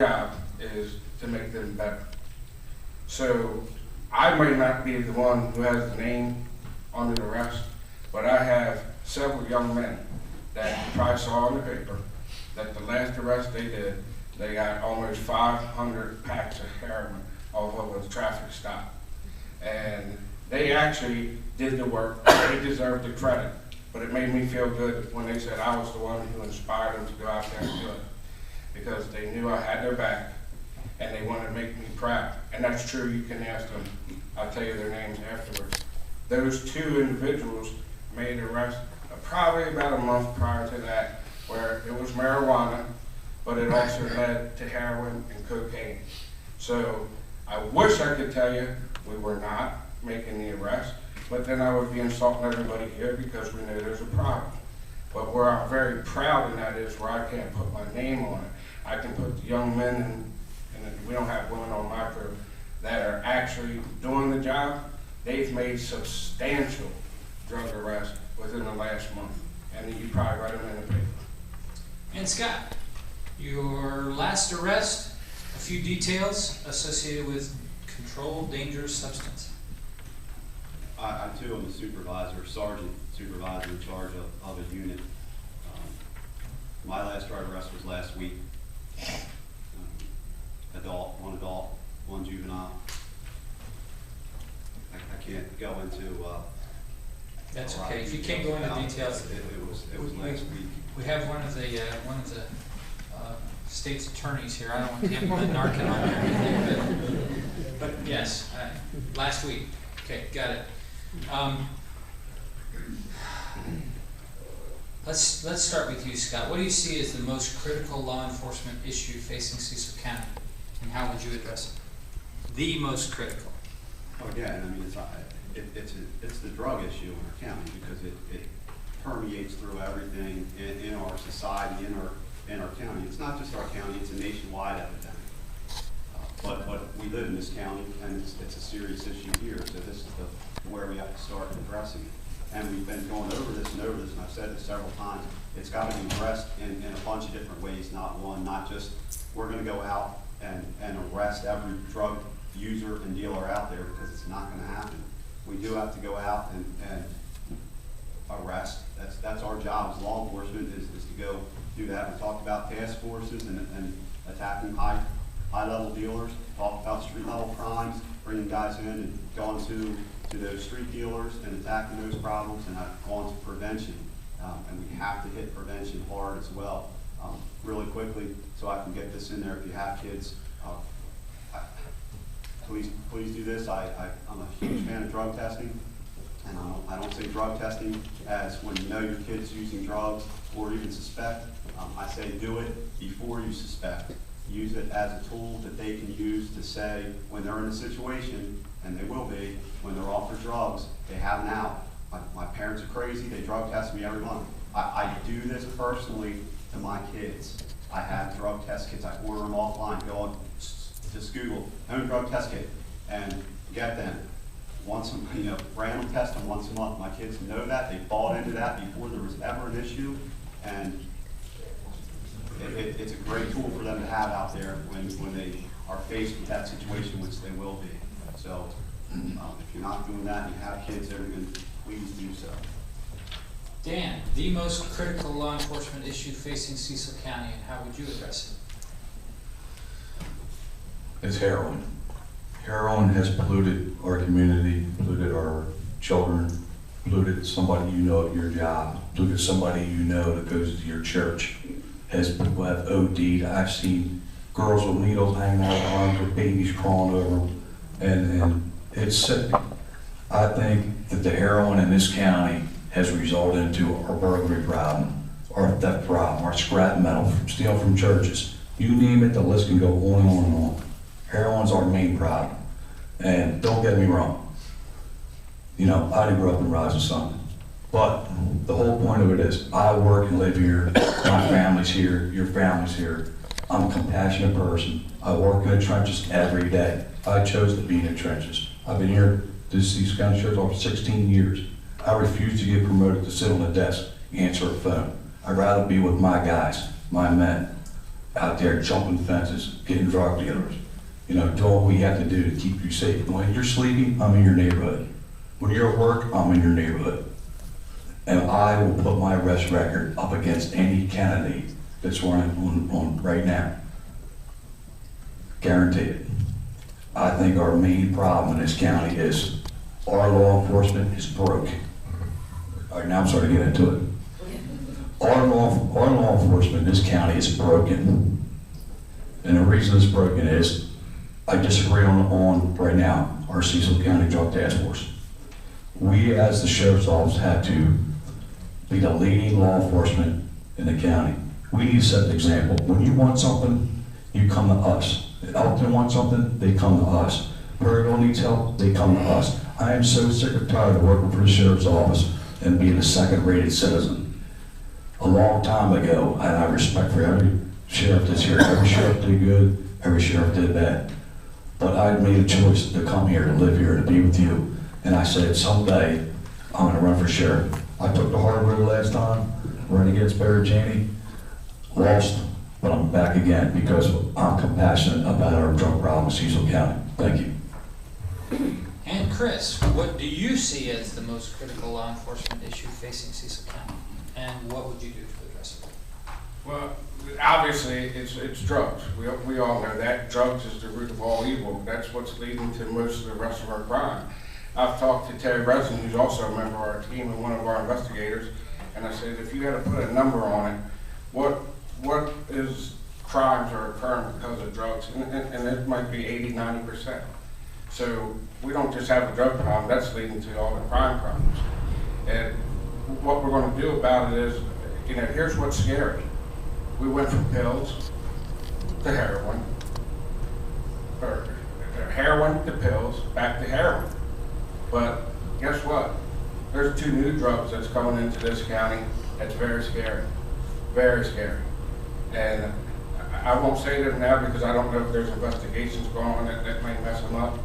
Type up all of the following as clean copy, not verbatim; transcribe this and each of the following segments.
job is to make them better. So I may not be the one who has the name under the arrest, but I have several young men that you probably saw in the paper that the last arrest they did, they got almost 500 packs of heroin off of a traffic stop. And they actually did the work. They deserved the credit. But it made me feel good when they said I was the one who inspired them to go out there and do it. Because they knew I had their back and they wanted to make me proud. And that's true, you can ask them. I'll tell you their names afterwards. Those two individuals made arrests probably about a month prior to that, where it was marijuana, but it also led to heroin and cocaine. So I wish I could tell you we were not making the arrest, but then I would be insulting everybody here because we know there's a problem. But where I'm very proud in that is where I can't put my name on it. I can put the young men, and we don't have women on my crew, that are actually doing the job. They've made substantial drug arrests within the last month, and you probably write them in the paper. And Scott, your last arrest, a few details associated with controlled dangerous substance. I too am a supervisor, sergeant supervisor in charge of a unit. My last drug arrest was last week. One adult, one juvenile. I can't go into. That's okay. If you can't go into details, it was last week. We have one of the state's attorneys here. I don't want him narking on everything, but yes, last week. Okay, got it. Let's start with you, Scott. What do you see as the most critical law enforcement issue facing Cecil County, and how would you address it? The most critical. Again, I mean, it's the drug issue in our county because it permeates through everything in our society, in our county. It's not just our county; it's a nationwide epidemic. But we live in this county, and it's a serious issue here. So this is where we have to start addressing it. And we've been going over this, and I've said this several times. It's got to be addressed in a bunch of different ways, not one, not just we're going to go out and arrest every drug user and dealer out there, because it's not going to happen. We do have to go out and arrest. That's our job as law enforcement, is to go do that. We talked about task forces and attacking high-level dealers, talked about street-level crimes, bringing guys in and going to those street dealers and attacking those problems, and I've gone to prevention. And we have to hit prevention hard as well. Really quickly, so I can get this in there, if you have kids, please do this. I'm a huge fan of drug testing, and I don't say drug testing as when you know your kid's using drugs or even suspect. I say do it before you suspect. Use it as a tool that they can use to say when they're in a situation, and they will be, when they're offered drugs, they have an out. My parents are crazy, they drug test me every month. I do this personally to my kids. I have drug test kits, I order them offline, go on just Google home drug test kit and get them. Random test them once a month. My kids know that, they bought into that before there was ever an issue, and it's a great tool for them to have out there when they are faced with that situation, which they will be. So if you're not doing that and you have kids, please do so. Dan, the most critical law enforcement issue facing Cecil County, and how would you address it? It's heroin. Heroin has polluted our community, polluted our children, polluted somebody you know at your job, polluted somebody you know that goes to your church. As people have OD'd, I've seen girls with needles hanging out of their arms with babies crawling over them, and it's sick. I think that the heroin in this county has resulted into our burglary problem, our theft problem, our scrap metal, stealing from churches. You name it, the list can go on and on and on. Heroin's our main problem. And don't get me wrong, I didn't grow up in Rising Sun. But the whole point of it is, I work and live here, my family's here, your family's here. I'm a compassionate person. I work in the trenches every day. I chose to be in the trenches. I've been here to Cecil County Sheriff's Office 16 years. I refuse to get promoted to sit on a desk, answer a phone. I'd rather be with my guys, my men. out there jumping fences, getting drug dealers. You know, do what we have to do to keep you safe. When you're sleeping, I'm in your neighborhood. When you're at work, I'm in your neighborhood. And I will put my arrest record up against any candidate that's running on right now. Guaranteed it. I think our main problem in this county is our law enforcement is broke. All right, now I'm starting to get into it. Our law enforcement in this county is broken. And the reason it's broken is, I disagree on right now, our Cecil County Drug Task Force. We as the Sheriff's Office have to be the leading law enforcement in the county. We need to set the example. When you want something, you come to us. If Elton wants something, they come to us. Perryville needs help, they come to us. I am so sick and tired of working for the Sheriff's Office and being a second-rated citizen. A long time ago, and I have respect for every sheriff that's here. Every sheriff did good, every sheriff did bad. But I made a choice to come here, to live here, to be with you. And I said, someday, I'm gonna run for sheriff. I took the hard road last time, ran against Barry Cheney, lost, but I'm back again because I'm compassionate about our drug problem in Cecil County. Thank you. And Chris, what do you see as the most critical law enforcement issue facing Cecil County? And what would you do to address it? Well, obviously, it's drugs. We all know that. Drugs is the root of all evil. That's what's leading to most of the rest of our crime. I've talked to Terry Breslin, who's also a member of our team and one of our investigators, and I said, if you had to put a number on it, what is crimes are occurring because of drugs? And it might be 80–90%. So we don't just have a drug problem, that's leading to all the crime problems. And what we're going to do about it is, you know, here's what's scary. We went from pills to heroin, or heroin to pills, back to heroin. But guess what? There's 2 new drugs that's coming into this county that's very scary, very scary. And I won't say them now because I don't know if there's investigations going on that may mess them up.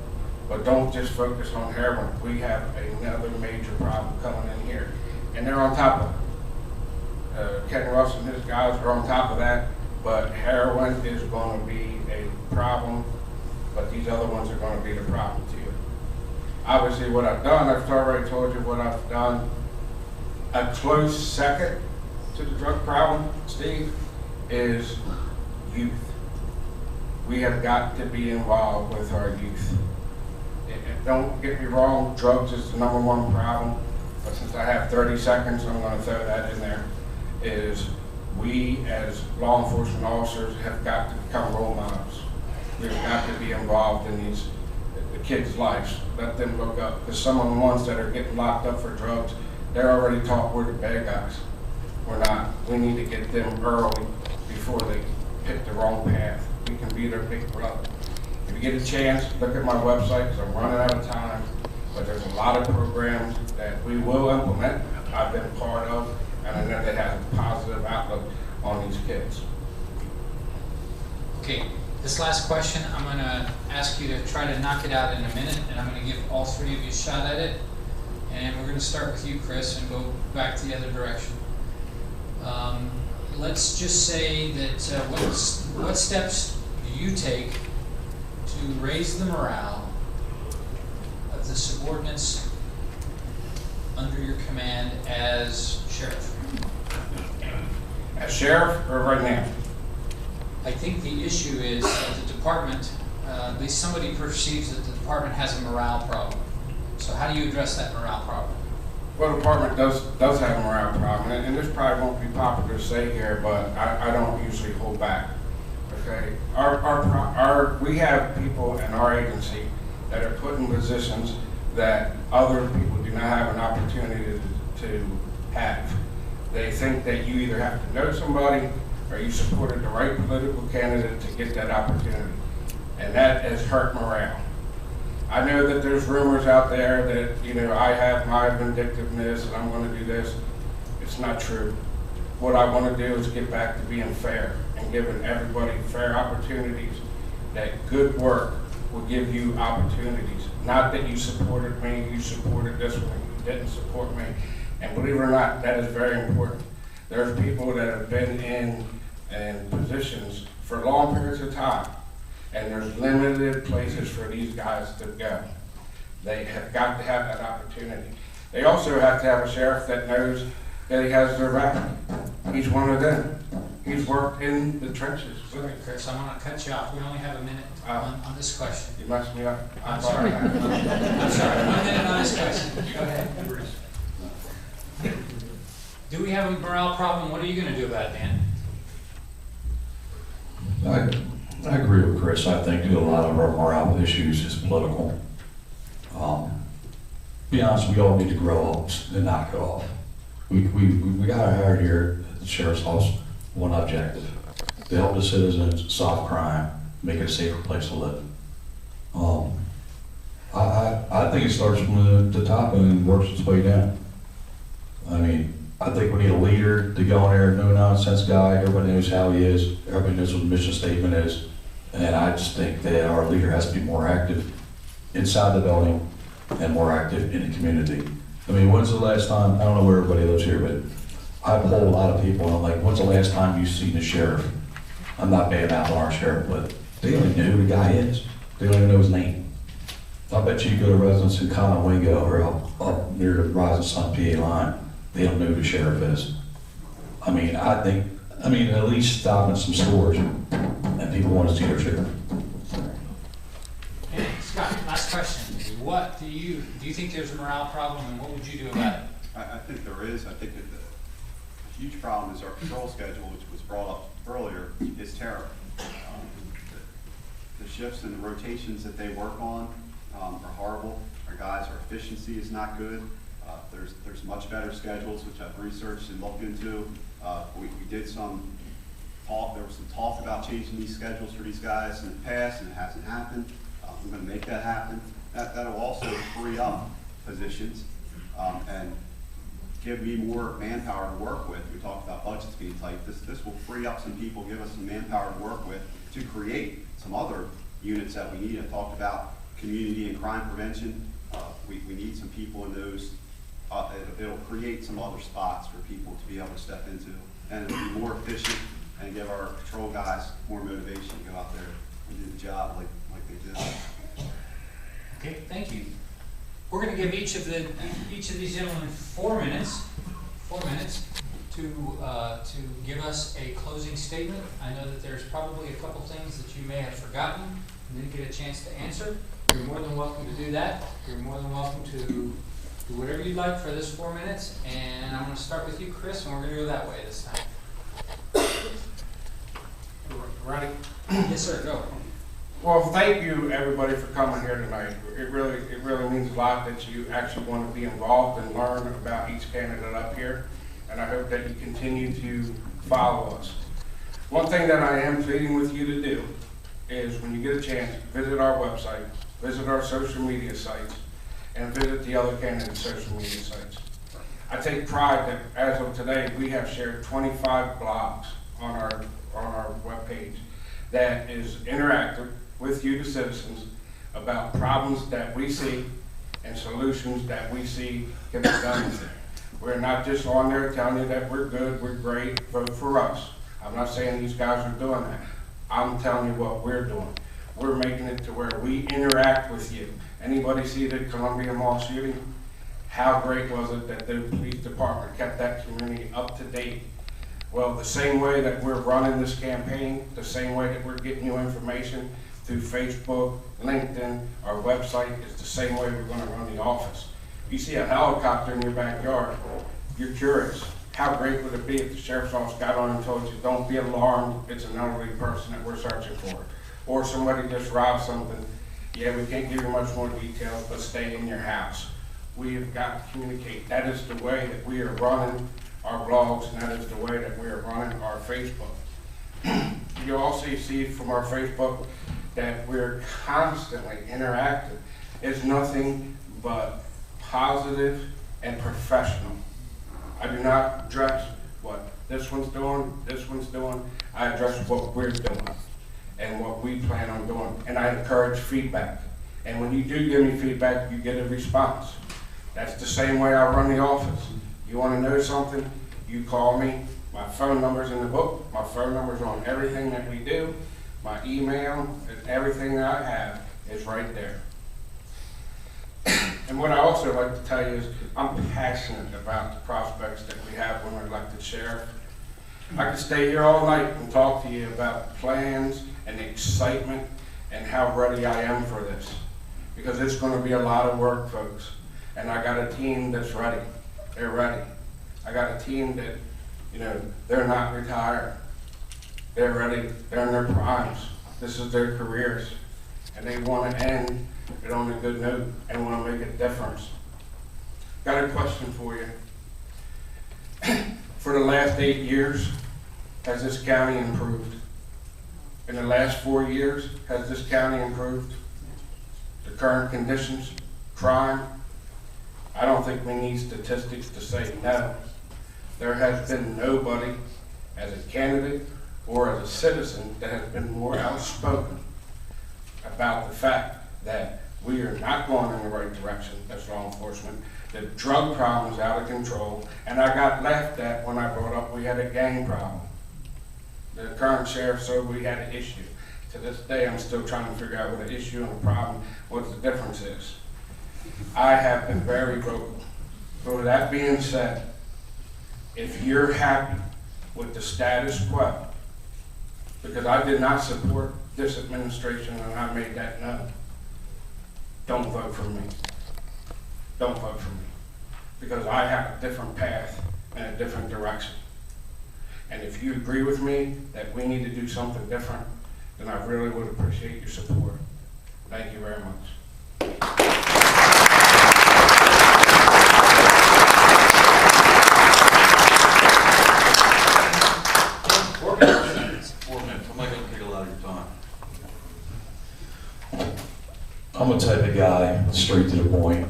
But don't just focus on heroin. We have another major problem coming in here. And they're on top of it. Ken Russ and his guys are on top of that, but heroin is going to be a problem, but these other ones are going to be the problem to you. Obviously what I've done, I've already told you what I've done. A close second to the drug problem, Steve, is youth. We have got to be involved with our youth. And don't get me wrong, drugs is the #1 problem, but since I have 30 seconds, I'm going to throw that in there, is we as law enforcement officers have got to become role models. We've got to be involved in the kids' lives. Let them look up, because some of the ones that are getting locked up for drugs, they're already taught we're the bad guys. We're not. We need to get them early before they pick the wrong path. We can be their big brother. If you get a chance, look at my website, because I'm running out of time, but there's a lot of programs that we will implement, I've been part of, and I know they have a positive outlook on these kids. Okay, this last question, I'm going to ask you to try to knock it out in a minute, and I'm going to give all 3 of you a shot at it. And we're going to start with you, Chris, and go back to the other direction. Let's just say that what steps do you take to raise the morale of the subordinates under your command as sheriff? As sheriff or right now? I think the issue is that the department, at least somebody perceives that the department has a morale problem. So how do you address that morale problem? Well, the department does have a morale problem, and this probably won't be popular to say here, but I don't usually hold back. Okay, we have people in our agency that are put in positions that other people do not have an opportunity to have. They think that you either have to know somebody or you supported the right political candidate to get that opportunity, and that has hurt morale. I know that there's rumors out there that, you know, I have my vindictiveness and I'm going to do this. It's not true. What I want to do is get back to being fair and giving everybody fair opportunities. That good work will give you opportunities. Not that you supported me, you supported this one, you didn't support me. And believe it or not, that is very important. There's people that have been in positions for long periods of time, and there's limited places for these guys to go. They have got to have that opportunity. They also have to have a sheriff that knows that he has their back. He's one of them. He's worked in the trenches. All right, Chris, I'm gonna cut you off. We only have a minute on this question. You messed me up. I'm sorry. I'm sorry. 1 minute on this question. Go ahead. Do we have a morale problem? What are you gonna do about it, Dan? I agree with Chris. I think a lot of our morale issues is political. Be honest, we all need to grow up and not go off. We got hired here at the Sheriff's Office, one objective: to help the citizens solve crime, make it a safer place to live. I think it starts from the top and works its way down. I mean, I think we need a leader to go in there, no nonsense guy. Everybody knows how he is. Everybody knows what the mission statement is. And I just think that our leader has to be more active inside the building and more active in the community. I mean, when's the last time, I don't know where everybody lives here, but I poll a lot of people and I'm like, when's the last time you've seen the sheriff? I'm not bad about our sheriff, but they don't even know who the guy is. They don't even know his name. I bet you go to residents in Conowingo or up near the Rising Sun PA line, they don't know who the sheriff is. I mean, at least stopping some stores and people want to see their sheriff. Okay, Scott, last question. What do you think there's a morale problem, and what would you do about it? I think there is. I think that the huge problem is our patrol schedule, which was brought up earlier, is terrible. The shifts and the rotations that they work on are horrible. Our guys, our efficiency is not good. There's much better schedules, which I've researched and looked into. We did some talk, there was some talk about changing these schedules for these guys in the past, and it hasn't happened. I'm going to make that happen. That'll also free up positions and give me more manpower to work with. We talked about budgets being tight. This will free up some people, give us some manpower to work with to create some other units that we need. I talked about community and crime prevention. We need some people in those. It'll create some other spots for people to be able to step into, and it'll be more efficient and give our patrol guys more motivation to go out there and do the job like they do. Okay, thank you. We're going to give each of these gentlemen 4 minutes to give us a closing statement. I know that there's probably a couple things that you may have forgotten and didn't get a chance to answer. You're more than welcome to do that. You're more than welcome to do whatever you'd like for this 4 minutes. And I'm going to start with you, Chris, and we're going to go that way this time. Ready? Yes, sir. Go. Well, thank you, everybody, for coming here tonight. It really means a lot that you actually want to be involved and learn about each candidate up here, and I hope that you continue to follow us. One thing that I am pleading with you to do is, when you get a chance, visit our website, visit our social media sites, and visit the other candidates' social media sites. I take pride that as of today, we have shared 25 blogs on our webpage that is interactive with you, the citizens, about problems that we see and solutions that we see can be done. We're not just on there telling you that we're good, we're great, vote for us. I'm not saying these guys are doing that. I'm telling you what we're doing. We're making it to where we interact with you. Anybody see the Columbia Mall shooting? How great was it that the police department kept that community up to date? Well, the same way that we're running this campaign, the same way that we're getting you information through Facebook, LinkedIn, our website, is the same way we're going to run the office. You see a helicopter in your backyard, you're curious. How great would it be if the sheriff's office got on and told you, don't be alarmed, it's an elderly person that we're searching for. Or somebody just robbed something. Yeah, we can't give you much more details, but stay in your house. We have got to communicate. That is the way that we are running our blogs, and that is the way that we are running our Facebook. You also see from our Facebook that we're constantly interactive. It's nothing but positive and professional. I do not address what this one's doing, I address what we're doing and what we plan on doing, and I encourage feedback. And when you do give me feedback, you get a response. That's the same way I run the office. You want to know something, you call me, My phone number's in the book, my phone number's on everything that we do, my email, and everything that I have is right there. And what I also like to tell you is, I'm passionate about the prospects that we have when we're elected sheriff. I could stay here all night and talk to you about plans and the excitement and how ready I am for this. Because it's gonna be a lot of work, folks. And I got a team that's ready. They're ready. I got a team that, you know, they're not retired. They're ready. They're in their primes. This is their careers. And they wanna end it on a good note and wanna make a difference. Got a question for you. For the last 8 years, has this county improved? In the last 4 years, has this county improved? The current conditions, crime? I don't think we need statistics to say no. There has been nobody as a candidate or as a citizen that has been more outspoken about the fact that we are not going in the right direction as law enforcement. The drug problem is out of control, and I got laughed at when I brought up we had a gang problem. The current sheriff said we had an issue. To this day, I'm still trying to figure out what an issue and a problem, what the difference is. I have been very vocal. But with that being said, if you're happy with the status quo, because I did not support this administration and I made that known, don't vote for me. Don't vote for me. Because I have a different path and a different direction. And if you agree with me that we need to do something different, then I really would appreciate your support. Thank you very much. I'm the type of guy, straight to the point.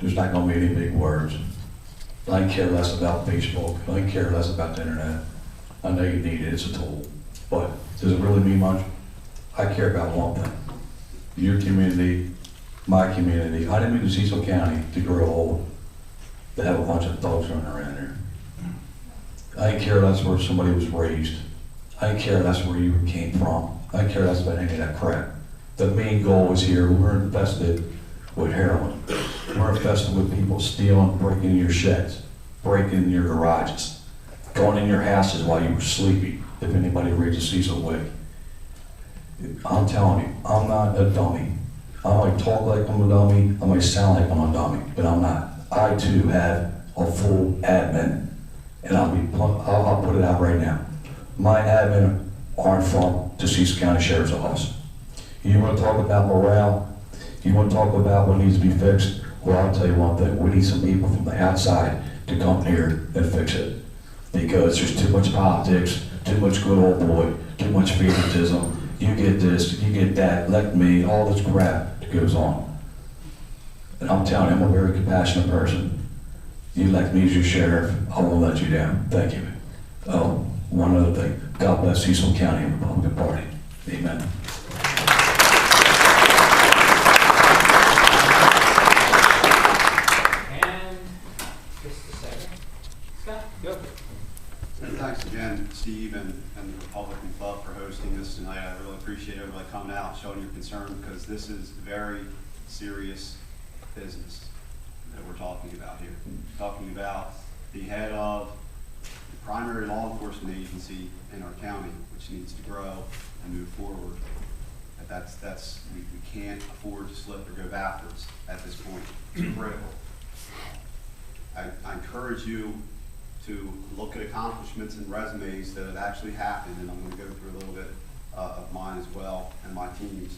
There's not gonna be any big words. I care less about Facebook. I care less about the internet. I know you need it, it's a tool. But does it really mean much? I care about one thing. Your community, my community. I didn't move to Cecil County to grow old, to have a bunch of dogs running around there. I care less where somebody was raised. I care less where you came from. I care less about any of that crap. The main goal is here, we're infested with heroin. We're infested with people stealing, breaking in your sheds, breaking in your garages, going in your houses while you were sleeping, if anybody reads the Cecil Way. I'm telling you, I'm not a dummy. I might talk like I'm a dummy, I might sound like I'm a dummy, but I'm not. I too have a full admin, and I'll put it out right now. My admin aren't from the Cecil County Sheriff's Office. You want to talk about morale? You want to talk about what needs to be fixed? Well, I'll tell you one thing. We need some people from the outside to come here and fix it. Because there's too much politics, too much good old boy, too much favoritism. You get this, you get that, elect me, all this crap that goes on. And I'm telling you, I'm a very compassionate person. You elect me as your sheriff, I won't let you down. Thank you. Oh, one other thing. God bless Cecil County and Republican Party. Amen. Thanks again, Steve and the Republican Club for hosting this tonight. I really appreciate everybody coming out, showing your concern, because this is very serious business that we're talking about here. Talking about the head of the primary law enforcement agency in our county, which needs to grow and move forward. We can't afford to slip or go backwards at this point. It's critical. I encourage you to look at accomplishments and resumes that have actually happened, and I'm going to go through a little bit of mine as well, and my team's.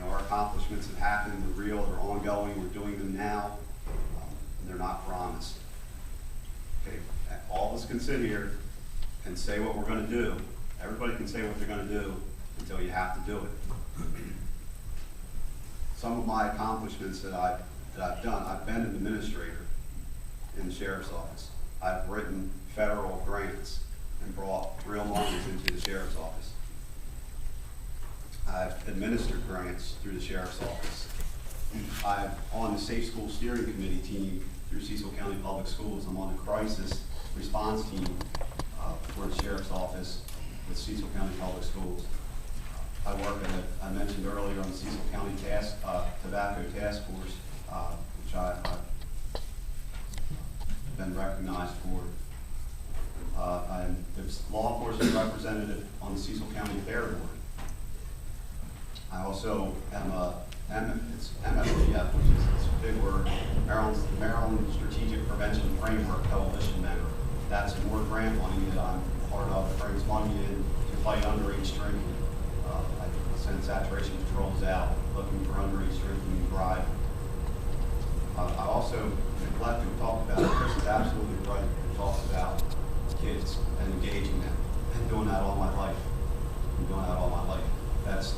Our accomplishments have happened, they're real, they're ongoing, we're doing them now, and they're not promised. Okay, all of us can sit here and say what we're going to do. Everybody can say what they're going to do until you have to do it. Some of my accomplishments that I've done, I've been an administrator in the sheriff's office. I've written federal grants and brought real monies into the sheriff's office. I've administered grants through the sheriff's office. I'm on the Safe School Steering Committee team through Cecil County Public Schools. I'm on the crisis response team for the Sheriff's Office with Cecil County Public Schools. I work I mentioned earlier on the Cecil County Tobacco Task Force, which I've been recognized for. I'm the law enforcement representative on the Cecil County Fair Board. I also am it's MSPF, which is it's a big word, Maryland Strategic Prevention Framework Coalition member. That's more grant money that I'm part of that brings money in to fight underage drinking. I send saturation patrols out looking for underage drinking and driving. I also neglected to talk about, Chris is absolutely right, he talks about kids and engaging them. I've been doing that all my life.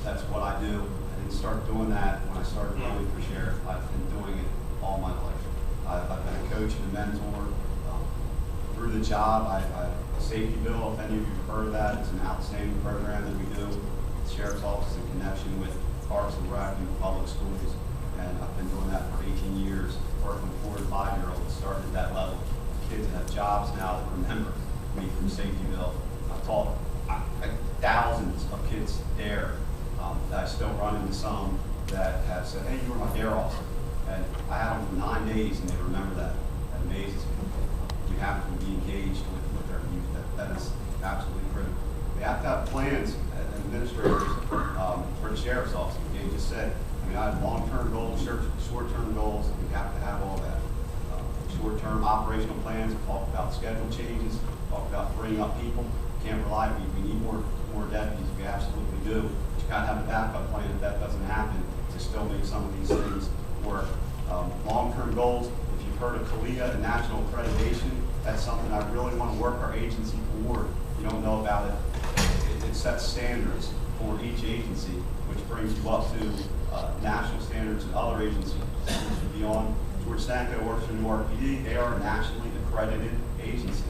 That's what I do. I didn't start doing that when I started running for sheriff. I've been doing it all my life. I've been a coach and a mentor. Through the job, Safety Bill, if any of you have heard of that, it's an outstanding program that we do at the Sheriff's Office in connection with Parks and Rec and public schools. And I've been doing that for 18 years, working with 4 and 5-year-olds, starting at that level. Kids that have jobs now that remember me from Safety Bill. I've taught thousands of kids there that I still run into some that have said, hey, you were my dare officer. And I had them for 9 days and they remember that. That amazes me. We have to be engaged with our youth. That is absolutely critical. We have to have plans as administrators for the Sheriff's Office. They just said, I mean, I have long-term goals, short-term goals, and we have to have all that. Short-term operational plans, talk about schedule changes, talk about freeing up people. Can't rely, we need more deputies, we absolutely do. But you gotta have a backup plan if that doesn't happen to still make some of these things work. Long-term goals, if you've heard of CALEA and national accreditation, that's something I really want to work our agency toward. If you don't know about it, it sets standards for each agency, which brings you up to national standards in other agencies. Beyond George Stanko works for Newark PD, they are a nationally accredited agency.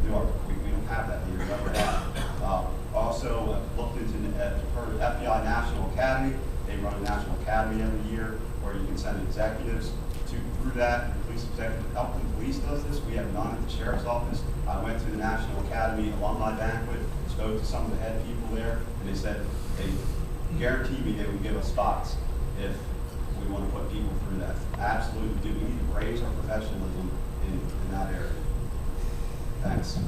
Newark, we don't have that here, never have. Also, looked into heard of FBI National Academy. They run a National Academy every year where you can send executives through that. The police executive, Elton Police does this. We have none at the Sheriff's Office. I went to the National Academy alumni banquet, spoke to some of the head people there, and they said they guaranteed me they would give us spots if we want to put people through that. Absolutely do. We need to raise our professionalism in that area. Thanks.